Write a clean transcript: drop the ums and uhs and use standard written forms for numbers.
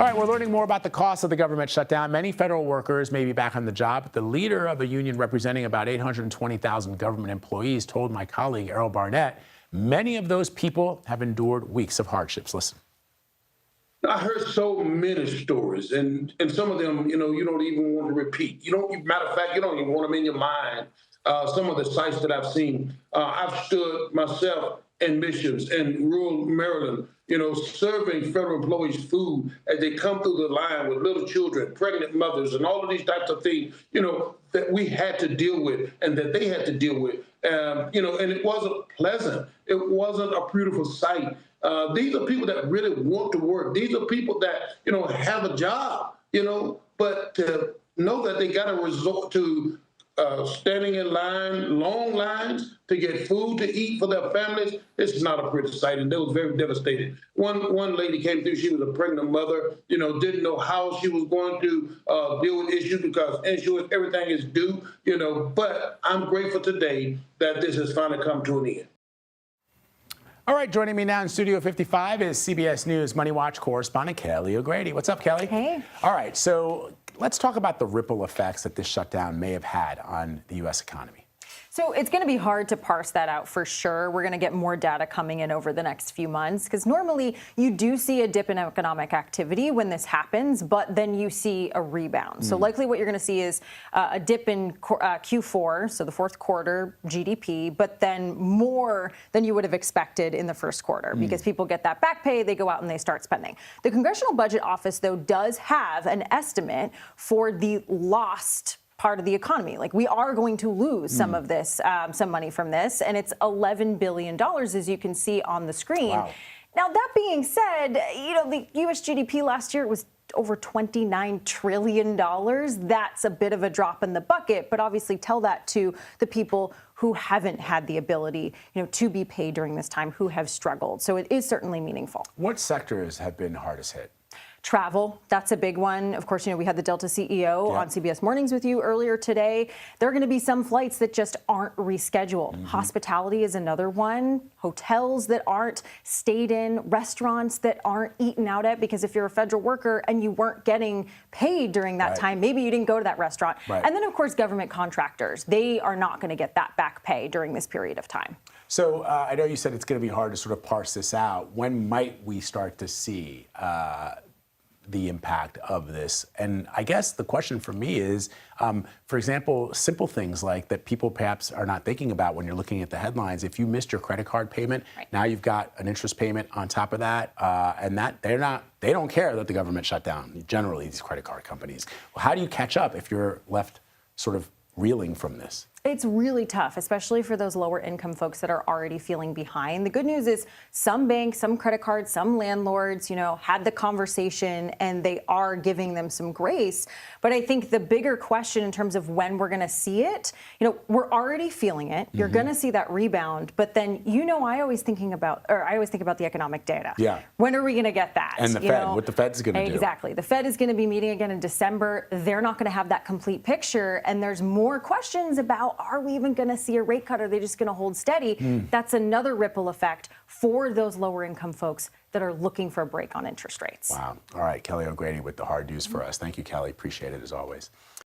All right, we're learning more about the cost of the government shutdown. Many federal workers may be back on the job, but the leader of a union representing about 820,000 government employees told my colleague Errol Barnett many of those people have endured weeks of hardships. Listen. I heard so many stories, and some of them, you don't even want to repeat. Matter of fact, you don't even want them in your mind. Some of the sites that I've seen, I've stood myself in missions in rural Maryland, serving federal employees food as they come through the line with little children, pregnant mothers, and all of these types of things, that we had to deal with and that they had to deal with. And it wasn't pleasant. It wasn't a beautiful sight. These are people that really want to work. These are people that, have a job, but to know that they got to resort to standing in line, long lines to get food to eat for their families, it's not a pretty sight, and they was very devastated. One lady came through, she was a pregnant mother, didn't know how she was going to deal with issues because insurance, everything is due, but I'm grateful today that this has finally come to an end. All right, joining me now in Studio 55 is CBS News Money Watch correspondent Kelly O'Grady. What's up, Kelly? Hey. All right, so let's talk about the ripple effects that this shutdown may have had on the U.S. economy. So it's going to be hard to parse that out for sure. We're going to get more data coming in over the next few months because normally you do see a dip in economic activity when this happens, but then you see a rebound. So likely what you're going to see is a dip in Q4, so the fourth quarter GDP, but then more than you would have expected in the first quarter because people get that back pay, they go out and they start spending. The Congressional Budget Office, though, does have an estimate for the lost part of the economy. Like, we are going to lose some of this, some money from this, and it's $11 billion, as you can see on the screen. Wow. Now, that being said, the U.S. GDP last year was over $29 trillion. That's a bit of a drop in the bucket, but obviously tell that to the people who haven't had the ability, to be paid during this time, who have struggled. So it is certainly meaningful. What sectors have been hardest hit? Travel, that's a big one. Of course, we had the Delta CEO on CBS Mornings with you earlier today. There are going to be some flights that just aren't rescheduled. Hospitality is another one. Hotels that aren't stayed in, restaurants that aren't eaten out at, because if you're a federal worker and you weren't getting paid during that time, maybe you didn't go to that restaurant. And then, of course, government contractors. They are not going to get that back pay during this period of time. So I know you said it's going to be hard to sort of parse this out. When might we start to see the impact of this? And I guess the question for me is, for example, simple things like that people perhaps are not thinking about when you're looking at the headlines. If you missed your credit card payment, now you've got an interest payment on top of that, and that they don't care that the government shut down, generally, these credit card companies. Well, how do you catch up if you're left sort of reeling from this? It's really tough, especially for those lower income folks that are already feeling behind. The good news is some banks, some credit cards, some landlords, had the conversation and they are giving them some grace. But I think the bigger question in terms of when we're going to see it, we're already feeling it. You're going to see that rebound. But then, I always think about the economic data. Yeah. When are we going to get that? And the Fed, what the Fed's going to do. Exactly. The Fed is going to be meeting again in December. They're not going to have that complete picture. And there's more questions about, are we even going to see a rate cut? Are they just going to hold steady? That's another ripple effect for those lower income folks that are looking for a break on interest rates. Wow. All right. Kelly O'Grady with the hard news for us. Thank you, Kelly. Appreciate it as always.